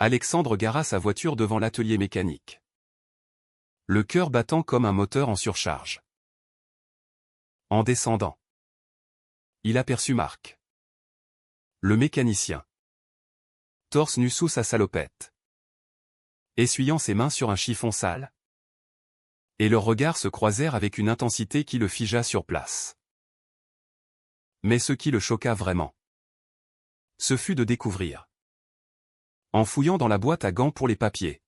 Alexandre gara sa voiture devant l'atelier mécanique. Le cœur battant comme un moteur en surcharge. En descendant, il aperçut Marc. Le mécanicien. Torse nu sous sa salopette. Essuyant ses mains sur un chiffon sale. Et leurs regards se croisèrent avec une intensité qui le figea sur place. Mais ce qui le choqua vraiment, ce fut de découvrir, en fouillant dans la boîte à gants pour les papiers,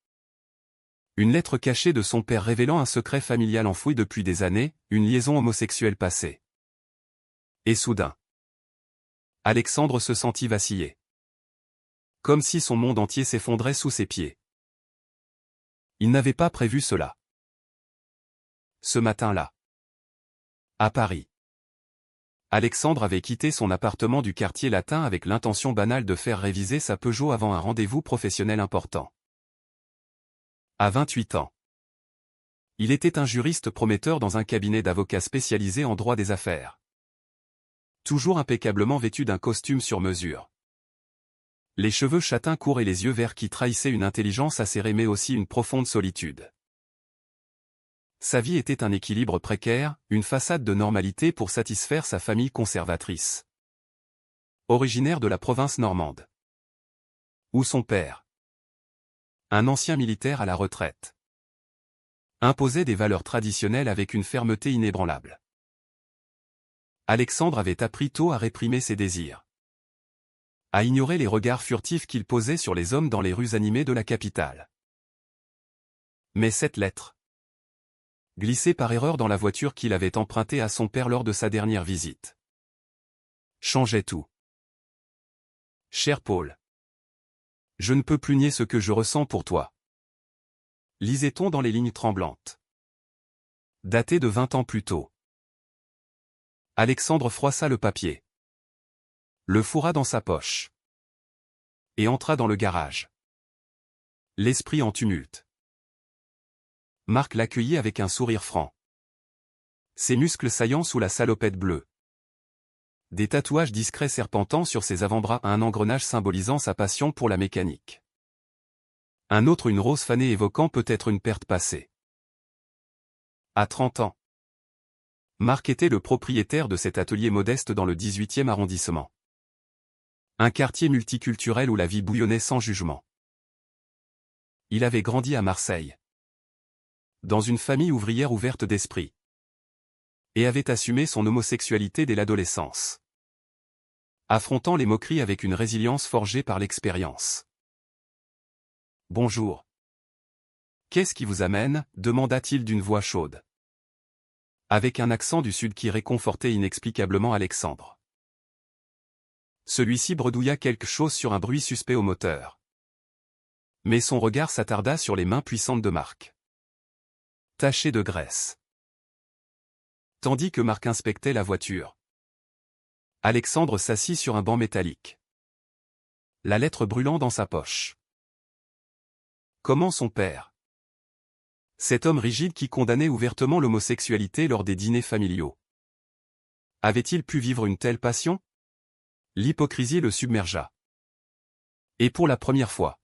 une lettre cachée de son père révélant un secret familial enfoui depuis des années, une liaison homosexuelle passée. Et soudain, Alexandre se sentit vaciller. Comme si son monde entier s'effondrait sous ses pieds. Il n'avait pas prévu cela. Ce matin-là, à Paris, Alexandre avait quitté son appartement du quartier latin avec l'intention banale de faire réviser sa Peugeot avant un rendez-vous professionnel important. À 28 ans, il était un juriste prometteur dans un cabinet d'avocats spécialisé en droit des affaires. Toujours impeccablement vêtu d'un costume sur mesure. Les cheveux châtains courts et les yeux verts qui trahissaient une intelligence acérée mais aussi une profonde solitude. Sa vie était un équilibre précaire, une façade de normalité pour satisfaire sa famille conservatrice. Originaire de la province normande. Où son père, un ancien militaire à la retraite, imposait des valeurs traditionnelles avec une fermeté inébranlable. Alexandre avait appris tôt à réprimer ses désirs. À ignorer les regards furtifs qu'il posait sur les hommes dans les rues animées de la capitale. Mais cette lettre, glissée par erreur dans la voiture qu'il avait empruntée à son père lors de sa dernière visite, changeait tout. Cher Paul, je ne peux plus nier ce que je ressens pour toi. Lisait-on dans les lignes tremblantes. Daté de 20 ans plus tôt. Alexandre froissa le papier. Le fourra dans sa poche. Et entra dans le garage. L'esprit en tumulte. Marc l'accueillit avec un sourire franc. Ses muscles saillants sous la salopette bleue. Des tatouages discrets serpentant sur ses avant-bras, un engrenage symbolisant sa passion pour la mécanique. Un autre une rose fanée évoquant peut-être une perte passée. À 30 ans, Marc était le propriétaire de cet atelier modeste dans le 18e arrondissement. Un quartier multiculturel où la vie bouillonnait sans jugement. Il avait grandi à Marseille. Dans une famille ouvrière ouverte d'esprit. Et avait assumé son homosexualité dès l'adolescence. Affrontant les moqueries avec une résilience forgée par l'expérience. Bonjour. Qu'est-ce qui vous amène, demanda-t-il d'une voix chaude. Avec un accent du sud qui réconfortait inexplicablement Alexandre. Celui-ci bredouilla quelque chose sur un bruit suspect au moteur. Mais son regard s'attarda sur les mains puissantes de Marc. Tachées de graisse. Tandis que Marc inspectait la voiture. Alexandre s'assit sur un banc métallique. La lettre brûlant dans sa poche. Comment son père? Cet homme rigide qui condamnait ouvertement l'homosexualité lors des dîners familiaux. Avait-il pu vivre une telle passion? L'hypocrisie le submergea. Et pour la première fois,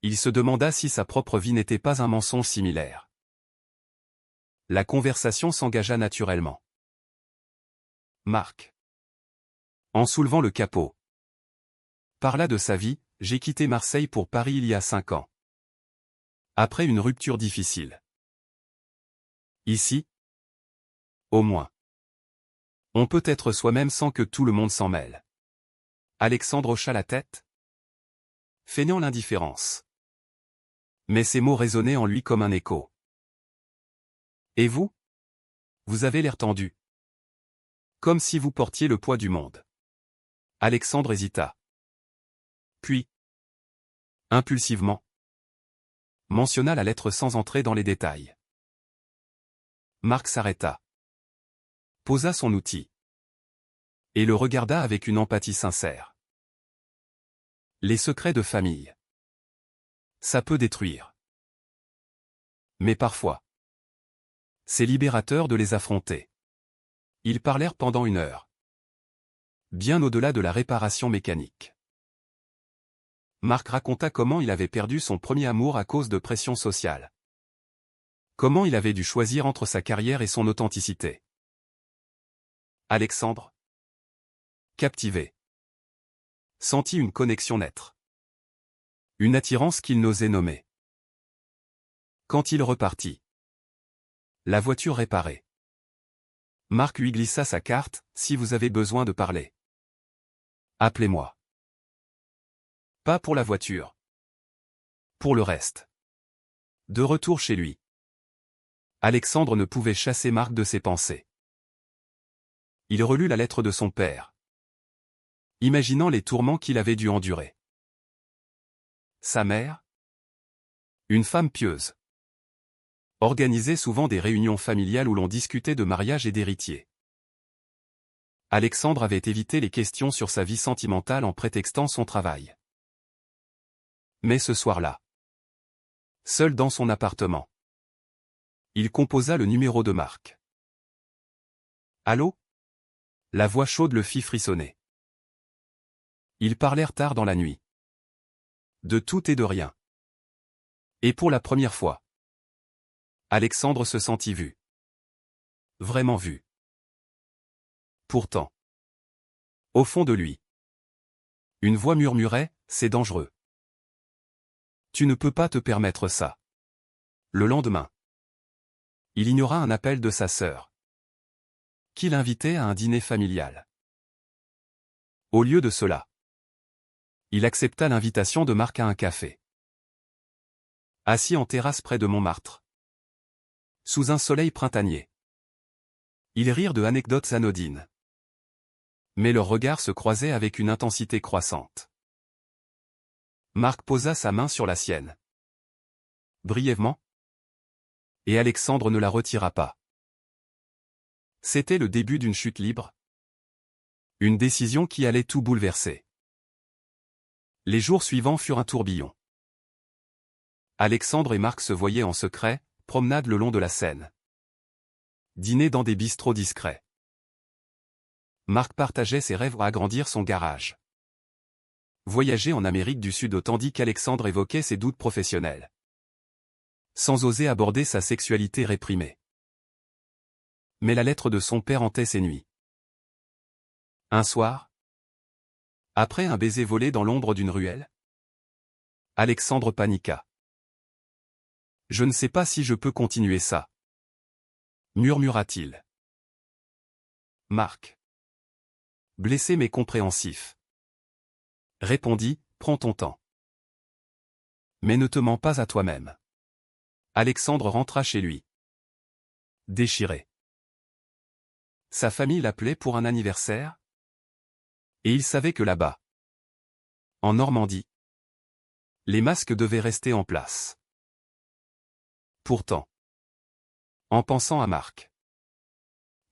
il se demanda si sa propre vie n'était pas un mensonge similaire. La conversation s'engagea naturellement. Marc, en soulevant le capot, parla de sa vie. J'ai quitté Marseille pour Paris il y a 5 ans. Après une rupture difficile. Ici, au moins, on peut être soi-même sans que tout le monde s'en mêle. Alexandre hocha la tête, feignant l'indifférence. Mais ces mots résonnaient en lui comme un écho. Et vous? Vous avez l'air tendu. Comme si vous portiez le poids du monde. Alexandre hésita. Puis, impulsivement, mentionna la lettre sans entrer dans les détails. Marc s'arrêta. Posa son outil. Et le regarda avec une empathie sincère. Les secrets de famille. Ça peut détruire. Mais parfois, c'est libérateur de les affronter. Ils parlèrent pendant 1 heure. Bien au-delà de la réparation mécanique. Marc raconta comment il avait perdu son premier amour à cause de pression sociale. Comment il avait dû choisir entre sa carrière et son authenticité. Alexandre, captivé, sentit une connexion naître. Une attirance qu'il n'osait nommer. Quand il repartit, la voiture réparée, Marc lui glissa sa carte, « Si vous avez besoin de parler, appelez-moi. » Pas pour la voiture. Pour le reste. De retour chez lui, Alexandre ne pouvait chasser Marc de ses pensées. Il relut la lettre de son père, imaginant les tourments qu'il avait dû endurer. Sa mère, une femme pieuse, organisait souvent des réunions familiales où l'on discutait de mariage et d'héritiers. Alexandre avait évité les questions sur sa vie sentimentale en prétextant son travail. Mais ce soir-là, seul dans son appartement, il composa le numéro de Marc. Allô? La voix chaude le fit frissonner. Ils parlèrent tard dans la nuit. De tout et de rien. Et pour la première fois, Alexandre se sentit vu. Vraiment vu. Pourtant, au fond de lui, une voix murmurait, « C'est dangereux. Tu ne peux pas te permettre ça. » Le lendemain, il ignora un appel de sa sœur, qui l'invitait à un dîner familial. Au lieu de cela, il accepta l'invitation de Marc à un café. Assis en terrasse près de Montmartre, sous un soleil printanier, ils rirent de anecdotes anodines. Mais leurs regards se croisaient avec une intensité croissante. Marc posa sa main sur la sienne. Brièvement. Et Alexandre ne la retira pas. C'était le début d'une chute libre. Une décision qui allait tout bouleverser. Les jours suivants furent un tourbillon. Alexandre et Marc se voyaient en secret, promenade le long de la Seine. Dîner dans des bistrots discrets. Marc partageait ses rêves à agrandir son garage. Voyager en Amérique du Sud tandis qu'Alexandre évoquait ses doutes professionnels. Sans oser aborder sa sexualité réprimée. Mais la lettre de son père hantait ses nuits. Un soir, après un baiser volé dans l'ombre d'une ruelle, Alexandre paniqua. « Je ne sais pas si je peux continuer ça, » murmura-t-il. Marc, blessé mais compréhensif, répondit, « Prends ton temps. Mais ne te mens pas à toi-même. » Alexandre rentra chez lui. Déchiré. Sa famille l'appelait pour un anniversaire. Et il savait que là-bas, en Normandie, les masques devaient rester en place. Pourtant, en pensant à Marc,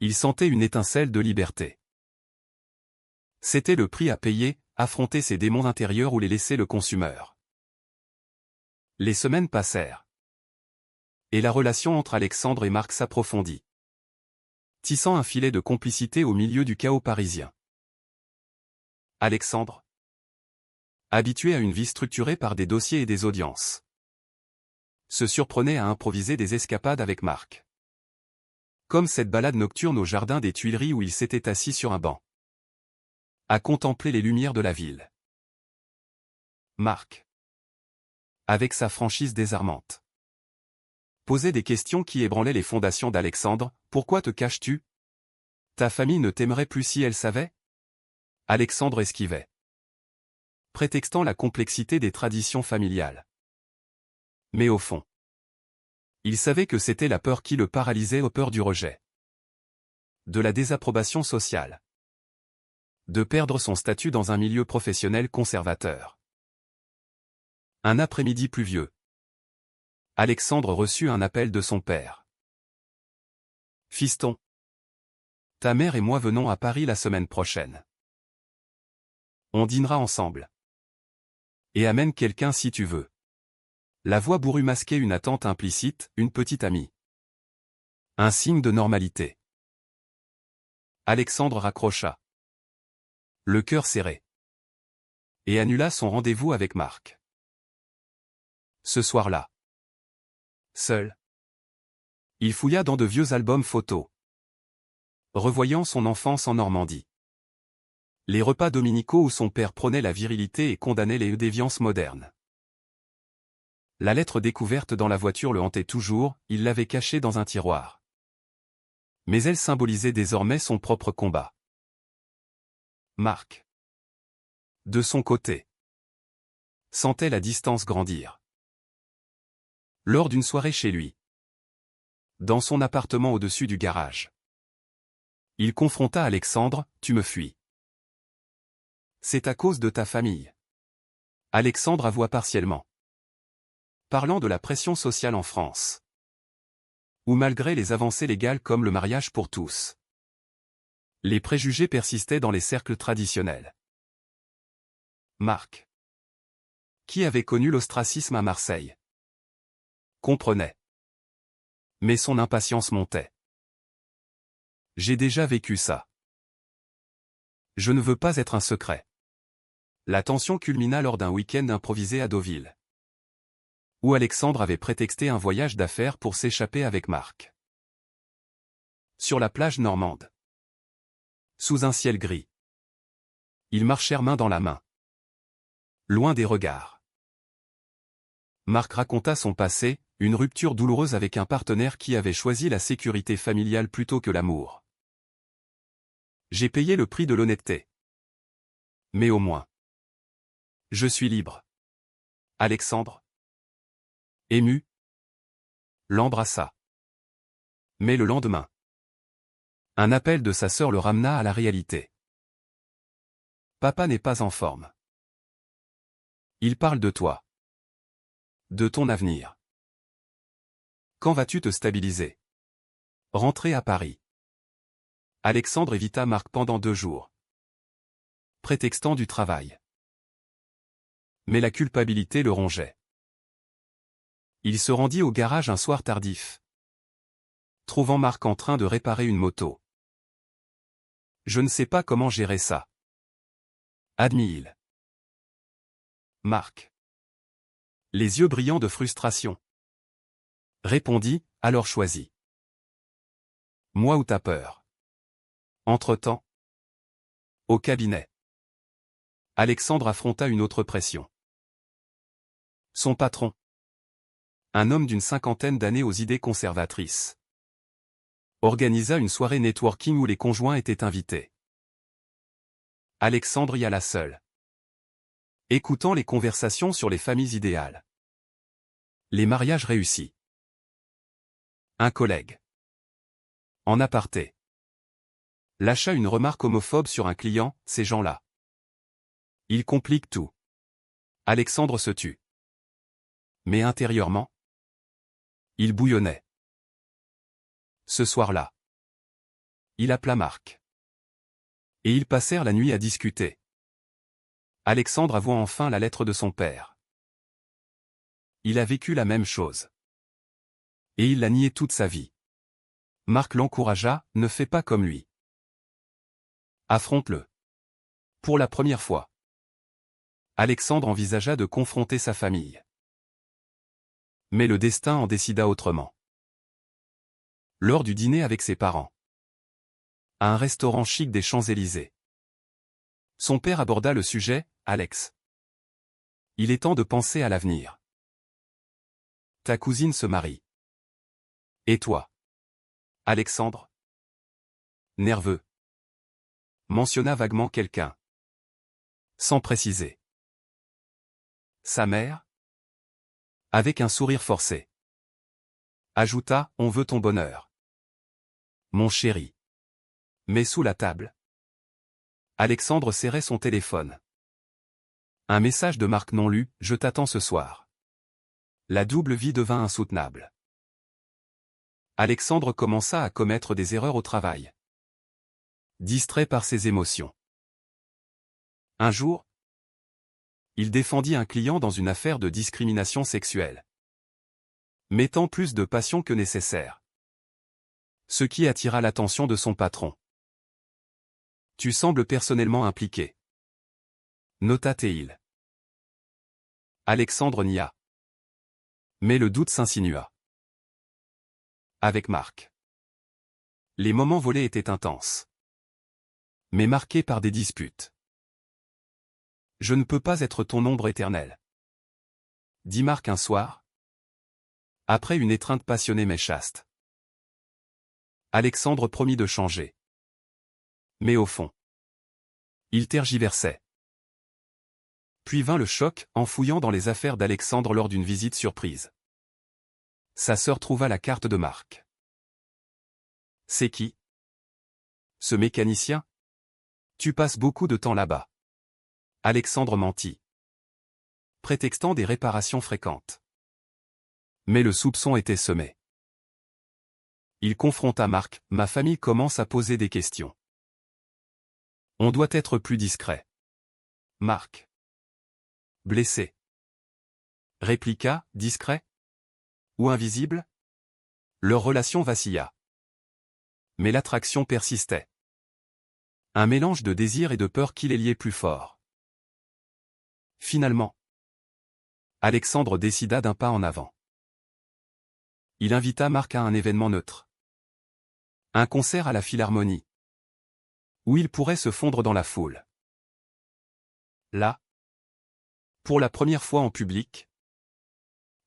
il sentait une étincelle de liberté. C'était le prix à payer, affronter ses démons intérieurs ou les laisser le consumeur. Les semaines passèrent. Et la relation entre Alexandre et Marc s'approfondit, tissant un filet de complicité au milieu du chaos parisien. Alexandre, habitué à une vie structurée par des dossiers et des audiences, se surprenait à improviser des escapades avec Marc. Comme cette balade nocturne au jardin des Tuileries où il s'était assis sur un banc, à contempler les lumières de la ville. Marc, avec sa franchise désarmante, posait des questions qui ébranlaient les fondations d'Alexandre. « Pourquoi te caches-tu? Ta famille ne t'aimerait plus si elle savait ?» Alexandre esquivait, prétextant la complexité des traditions familiales. Mais au fond, il savait que c'était la peur qui le paralysait, peur du rejet, de la désapprobation sociale, de perdre son statut dans un milieu professionnel conservateur. Un après-midi pluvieux, Alexandre reçut un appel de son père. « Fiston, ta mère et moi venons à Paris la semaine prochaine. On dînera ensemble. Et amène quelqu'un si tu veux. » La voix bourrue masquait une attente implicite, une petite amie. Un signe de normalité. Alexandre raccrocha, le cœur serré. et annula son rendez-vous avec Marc. Ce soir-là, seul, il fouilla dans de vieux albums photos, revoyant son enfance en Normandie. Les repas dominicaux où son père prônait la virilité et condamnait les déviances modernes. La lettre découverte dans la voiture le hantait toujours, il l'avait cachée dans un tiroir. Mais elle symbolisait désormais son propre combat. Marc, de son côté, sentait la distance grandir. Lors d'une soirée chez lui, dans son appartement au-dessus du garage, il confronta Alexandre, « Tu me fuis. C'est à cause de ta famille. » Alexandre avoua partiellement, parlant de la pression sociale en France, où malgré les avancées légales comme le mariage pour tous, les préjugés persistaient dans les cercles traditionnels. Marc, qui avait connu l'ostracisme à Marseille, comprenait. Mais son impatience montait. « J'ai déjà vécu ça. Je ne veux pas être un secret. » La tension culmina lors d'un week-end improvisé à Deauville, où Alexandre avait prétexté un voyage d'affaires pour s'échapper avec Marc. Sur la plage normande, sous un ciel gris, ils marchèrent main dans la main, loin des regards. Marc raconta son passé, une rupture douloureuse avec un partenaire qui avait choisi la sécurité familiale plutôt que l'amour. « J'ai payé le prix de l'honnêteté. Mais au moins, je suis libre. » Alexandre, ému, l'embrassa. Mais le lendemain, un appel de sa sœur le ramena à la réalité. « Papa n'est pas en forme. Il parle de toi. De ton avenir. Quand vas-tu te stabiliser? Rentrer à Paris. » Alexandre évita Marc pendant 2 jours, prétextant du travail. Mais la culpabilité le rongeait. Il se rendit au garage un soir tardif, trouvant Marc en train de réparer une moto. « Je ne sais pas comment gérer ça, » admit-il. Marc, les yeux brillants de frustration, répondit, « Alors choisis. Moi ou t'as peur. » Entre-temps, au cabinet, Alexandre affronta une autre pression. Son patron, un homme d'une 50aine d'années aux idées conservatrices, organisa une soirée networking où les conjoints étaient invités. Alexandre y alla seul, écoutant les conversations sur les familles idéales. Les mariages réussis. Un collègue, en aparté, lâcha une remarque homophobe sur un client, « Ces gens-là, ils compliquent tout. » Alexandre se tut. Mais intérieurement, il bouillonnait. Ce soir-là, il appela Marc. Et ils passèrent la nuit à discuter. Alexandre avoua enfin la lettre de son père. Il a vécu la même chose. Et il l'a nié toute sa vie. Marc l'encouragea, « Ne fais pas comme lui. Affronte-le. » Pour la première fois, Alexandre envisagea de confronter sa famille. Mais le destin en décida autrement. Lors du dîner avec ses parents, à un restaurant chic des Champs-Élysées, son père aborda le sujet, « Alex, il est temps de penser à l'avenir. Ta cousine se marie. Et toi, Alexandre, nerveux, mentionna vaguement quelqu'un, sans préciser. Sa mère, avec un sourire forcé, ajouta, « On veut ton bonheur. Mon chéri. » Mais sous la table, Alexandre serrait son téléphone. Un message de Marc non lu, « Je t'attends ce soir. » La double vie devint insoutenable. Alexandre commença à commettre des erreurs au travail, distrait par ses émotions. Un jour, il défendit un client dans une affaire de discrimination sexuelle, mettant plus de passion que nécessaire, ce qui attira l'attention de son patron. « Tu sembles personnellement impliqué. » nota Théil. Alexandre nia. Mais le doute s'insinua. Avec Marc. Les moments volés étaient intenses. Mais marqués par des disputes. Je ne peux pas être ton ombre éternelle. Dit Marc un soir. Après une étreinte passionnée mais chaste. Alexandre promit de changer. Mais au fond, il tergiversait. Puis vint le choc, en fouillant dans les affaires d'Alexandre lors d'une visite surprise. Sa sœur trouva la carte de Marc. C'est qui? Ce mécanicien? Tu passes beaucoup de temps là-bas. Alexandre mentit. Prétextant des réparations fréquentes. Mais le soupçon était semé. Il confronta Marc, ma famille commence à poser des questions. On doit être plus discret. Marc. Blessé. Répliqua, discret? Ou invisible? Leur relation vacilla. Mais l'attraction persistait. Un mélange de désir et de peur qui les liait plus fort. Finalement, Alexandre décida d'un pas en avant. Il invita Marc à un événement neutre. Un concert à la Philharmonie. Où il pourrait se fondre dans la foule. Là, pour la première fois en public,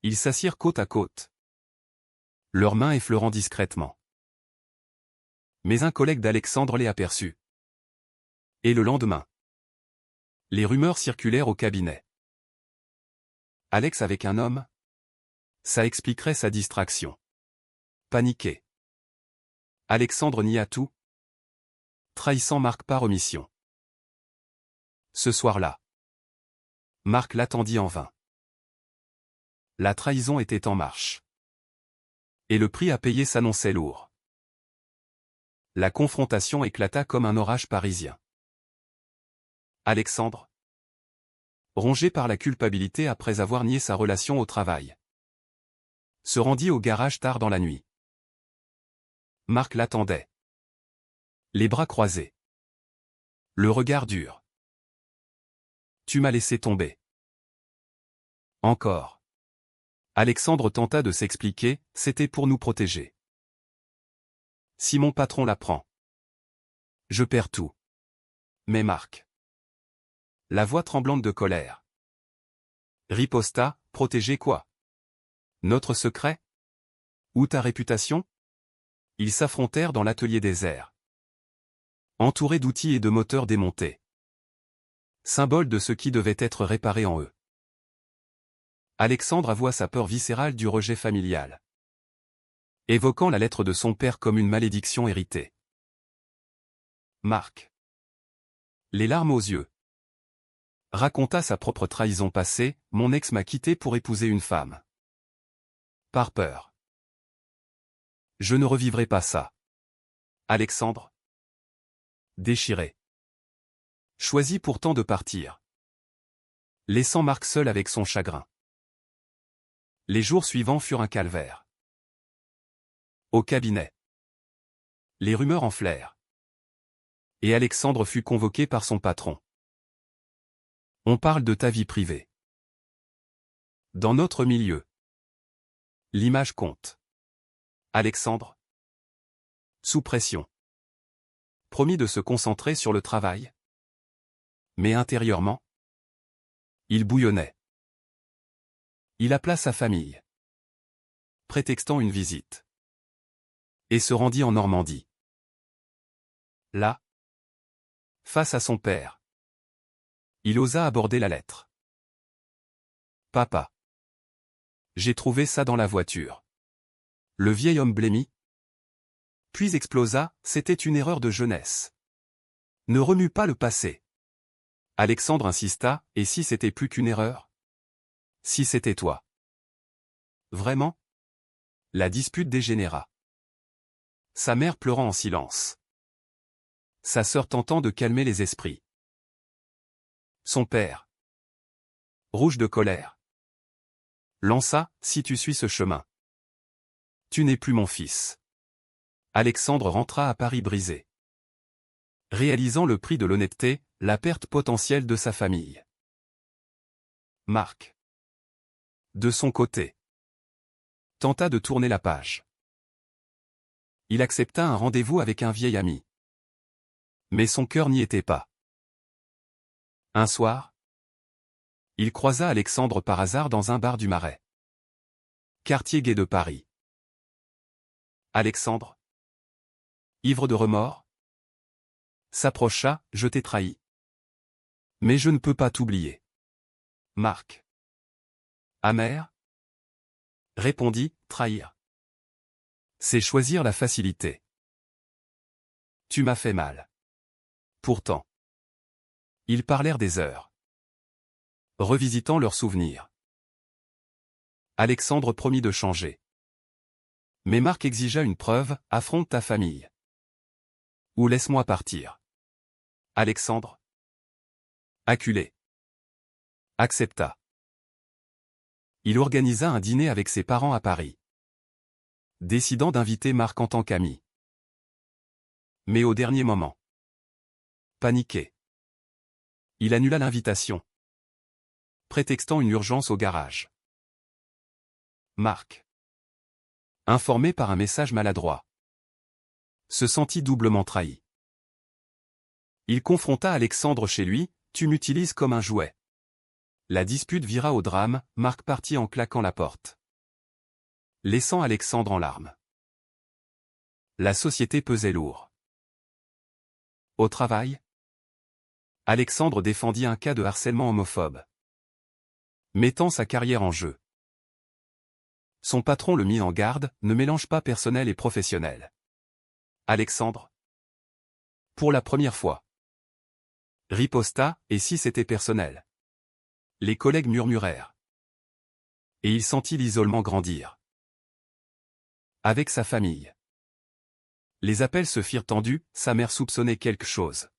ils s'assirent côte à côte. Leurs mains effleurant discrètement. Mais un collègue d'Alexandre les aperçut. Et le lendemain, les rumeurs circulèrent au cabinet. Alex avec un homme? Ça expliquerait sa distraction. Paniqué. Alexandre nia tout, trahissant Marc par omission. Ce soir-là, Marc l'attendit en vain. La trahison était en marche. Et le prix à payer s'annonçait lourd. La confrontation éclata comme un orage parisien. Alexandre, rongé par la culpabilité après avoir nié sa relation au travail, se rendit au garage tard dans la nuit. Marc l'attendait. Les bras croisés. Le regard dur. Tu m'as laissé tomber. Encore. Alexandre tenta de s'expliquer, c'était pour nous protéger. Si mon patron l'apprend, je perds tout. Mais Marc. La voix tremblante de colère. Riposta, protéger quoi? Notre secret? Ou ta réputation? Ils s'affrontèrent dans l'atelier désert. Entourés d'outils et de moteurs démontés. Symbole de ce qui devait être réparé en eux. Alexandre avoua sa peur viscérale du rejet familial. Évoquant la lettre de son père comme une malédiction héritée. Marc. Les larmes aux yeux. Raconta sa propre trahison passée, mon ex m'a quitté pour épouser une femme. Par peur. Je ne revivrai pas ça. Alexandre. Déchiré. Choisit pourtant de partir. Laissant Marc seul avec son chagrin. Les jours suivants furent un calvaire. Au cabinet. Les rumeurs enflèrent. Et Alexandre fut convoqué par son patron. On parle de ta vie privée. Dans notre milieu. L'image compte. Alexandre. Sous pression. Promis de se concentrer sur le travail. Mais intérieurement, il bouillonnait. Il appela sa famille. Prétextant une visite. Et se rendit en Normandie. Là, face à son père, il osa aborder la lettre. Papa. J'ai trouvé ça dans la voiture. Le vieil homme blêmit. Puis explosa, c'était une erreur de jeunesse. Ne remue pas le passé. Alexandre insista, et si c'était plus qu'une erreur? Si c'était toi. Vraiment? La dispute dégénéra. Sa mère pleurant en silence. Sa sœur tentant de calmer les esprits. Son père. Rouge de colère. Lança, si tu suis ce chemin. Tu n'es plus mon fils. Alexandre rentra à Paris brisé. réalisant le prix de l'honnêteté, la perte potentielle de sa famille. Marc, de son côté, tenta de tourner la page. Il accepta un rendez-vous avec un vieil ami. Mais son cœur n'y était pas. Un soir, il croisa Alexandre par hasard dans un bar du Marais. Quartier gai de Paris. Alexandre, ivre de remords, s'approcha, je t'ai trahi. Mais je ne peux pas t'oublier. Marc, amer, répondit, trahir. C'est choisir la facilité. Tu m'as fait mal. Pourtant. Ils parlèrent des heures, revisitant leurs souvenirs. Alexandre promit de changer. Mais Marc exigea une preuve, affronte ta famille. Ou laisse-moi partir. Alexandre, acculé, accepta. Il organisa un dîner avec ses parents à Paris, décidant d'inviter Marc en tant qu'ami. Mais au dernier moment, paniqué, il annula l'invitation, prétextant une urgence au garage. Marc, informé par un message maladroit, se sentit doublement trahi. Il confronta Alexandre chez lui, tu m'utilises comme un jouet. La dispute vira au drame, Marc partit en claquant la porte, laissant Alexandre en larmes. La société pesait lourd. Au travail, Alexandre défendit un cas de harcèlement homophobe, mettant sa carrière en jeu. Son patron le mit en garde, ne mélange pas personnel et professionnel. Alexandre, pour la première fois, riposta, et si c'était personnel? Les collègues murmurèrent. Et il sentit l'isolement grandir. Avec sa famille. Les appels se firent tendus, sa mère soupçonnait quelque chose.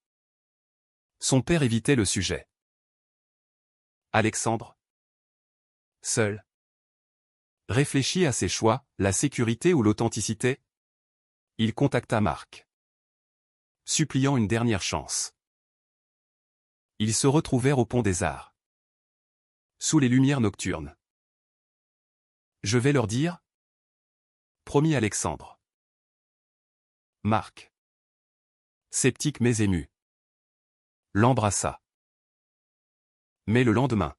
Son père évitait le sujet. Alexandre, seul, réfléchit à ses choix, la sécurité ou l'authenticité. Il contacta Marc, suppliant une dernière chance. Ils se retrouvèrent au pont des Arts, sous les lumières nocturnes. Je vais leur dire, promit Alexandre. Marc, sceptique mais ému, l'embrassa. Mais le lendemain,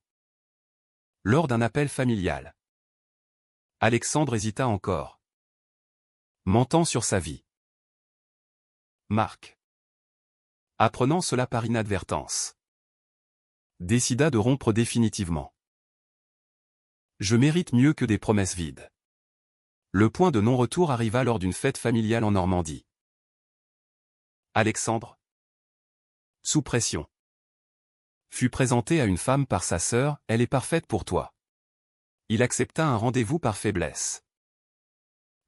lors d'un appel familial, Alexandre hésita encore, mentant sur sa vie. Marc, apprenant cela par inadvertance, décida de rompre définitivement. Je mérite mieux que des promesses vides. Le point de non-retour arriva lors d'une fête familiale en Normandie. Alexandre, sous pression, fut présenté à une femme par sa sœur, elle est parfaite pour toi. Il accepta un rendez-vous par faiblesse,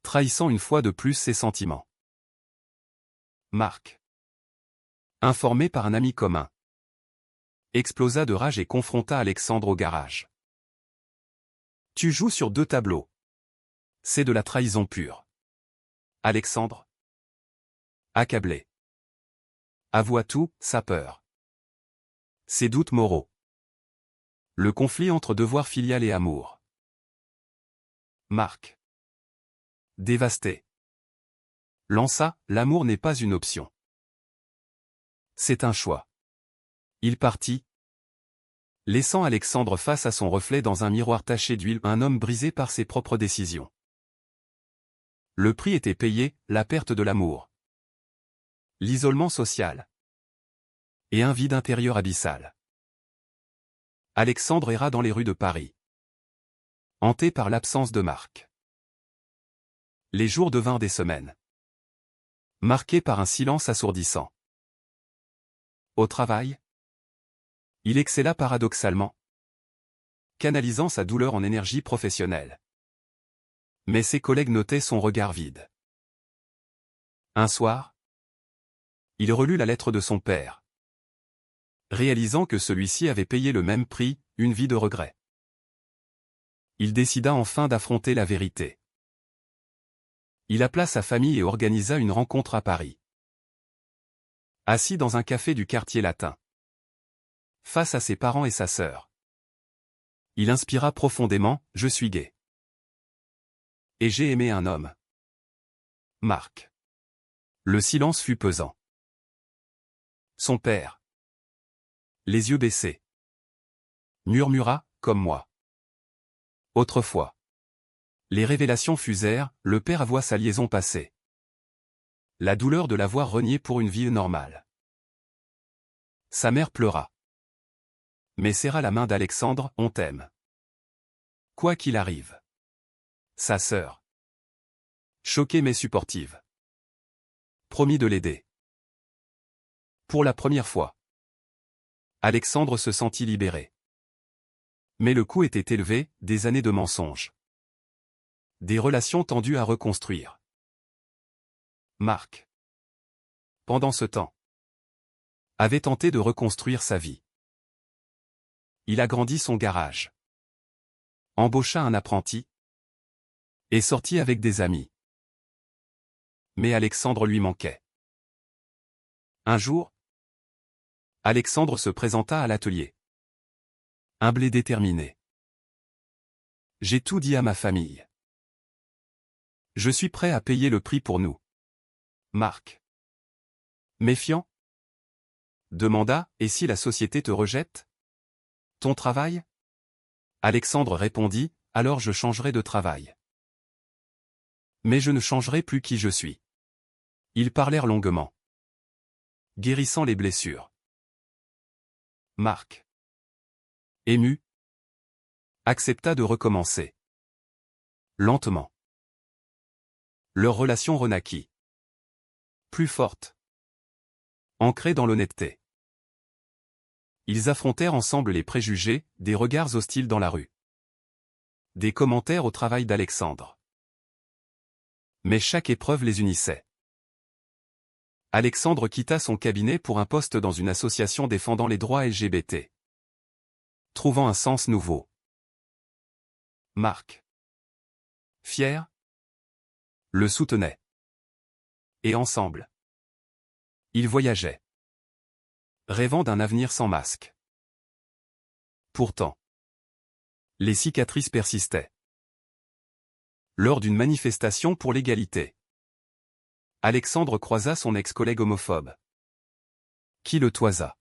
trahissant une fois de plus ses sentiments. Marc, informé par un ami commun, explosa de rage et confronta Alexandre au garage. Tu joues sur deux tableaux. C'est de la trahison pure. Alexandre, accablé, avoua tout, sa peur, ses doutes moraux, le conflit entre devoir filial et amour. Marc, dévasté, lança, l'amour n'est pas une option. C'est un choix. Il partit, laissant Alexandre face à son reflet dans un miroir taché d'huile, un homme brisé par ses propres décisions. Le prix était payé, la perte de l'amour, l'isolement social et un vide intérieur abyssal. Alexandre erra dans les rues de Paris, hanté par l'absence de Marc. Les jours devinrent des semaines, marqués par un silence assourdissant. Au travail, il excella paradoxalement, canalisant sa douleur en énergie professionnelle. Mais ses collègues notaient son regard vide. Un soir, il relut la lettre de son père, réalisant que celui-ci avait payé le même prix, une vie de regret. Il décida enfin d'affronter la vérité. Il appela sa famille et organisa une rencontre à Paris. Assis dans un café du quartier latin. Face à ses parents et sa sœur. Il inspira profondément, « Je suis gay. Et j'ai aimé un homme. » Marc. Le silence fut pesant. Son père, les yeux baissés, murmura, « Comme moi. » Autrefois. Les révélations fusèrent, le père avoua sa liaison passée. La douleur de l'avoir renié pour une vie normale. Sa mère pleura. Mais serra la main d'Alexandre, « On t'aime. Quoi qu'il arrive. » Sa sœur. Choquée mais supportive. Promis de l'aider. Pour la première fois. Alexandre se sentit libéré. Mais le coût était élevé, des années de mensonges. Des relations tendues à reconstruire. Marc. Pendant ce temps. Avait tenté de reconstruire sa vie. Il agrandit son garage. Embaucha un apprenti. Et sortit avec des amis. Mais Alexandre lui manquait. Un jour, Alexandre se présenta à l'atelier. Humble et déterminé. J'ai tout dit à ma famille. Je suis prêt à payer le prix pour nous. Marc. Méfiant? Demanda, et si la société te rejette? Ton travail? Alexandre répondit, alors je changerai de travail. Mais je ne changerai plus qui je suis. Ils parlèrent longuement. Guérissant les blessures. Marc. Ému. Accepta de recommencer. Lentement. Leur relation renaquit. Plus forte. Ancrée dans l'honnêteté. Ils affrontèrent ensemble les préjugés, des regards hostiles dans la rue. Des commentaires au travail d'Alexandre. Mais chaque épreuve les unissait. Alexandre quitta son cabinet pour un poste dans une association défendant les droits LGBT. Trouvant un sens nouveau. Marc. Fier. Le soutenait. Et ensemble. Ils voyageaient. Rêvant d'un avenir sans masque. Pourtant. Les cicatrices persistaient. Lors d'une manifestation pour l'égalité. Alexandre croisa son ex-collègue homophobe. Qui le toisa.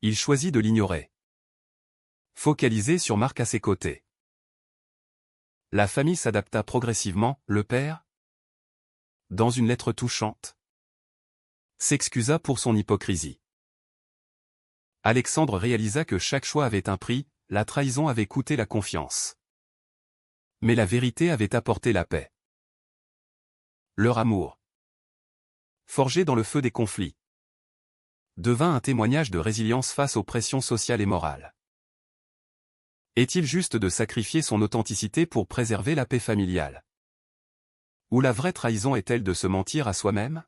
Il choisit de l'ignorer. Focalisé sur Marc à ses côtés. La famille s'adapta progressivement, le père, dans une lettre touchante, s'excusa pour son hypocrisie. Alexandre réalisa que chaque choix avait un prix, la trahison avait coûté la confiance. Mais la vérité avait apporté la paix. Leur amour, forgé dans le feu des conflits, devint un témoignage de résilience face aux pressions sociales et morales. Est-il juste de sacrifier son authenticité pour préserver la paix familiale? Ou la vraie trahison est-elle de se mentir à soi-même?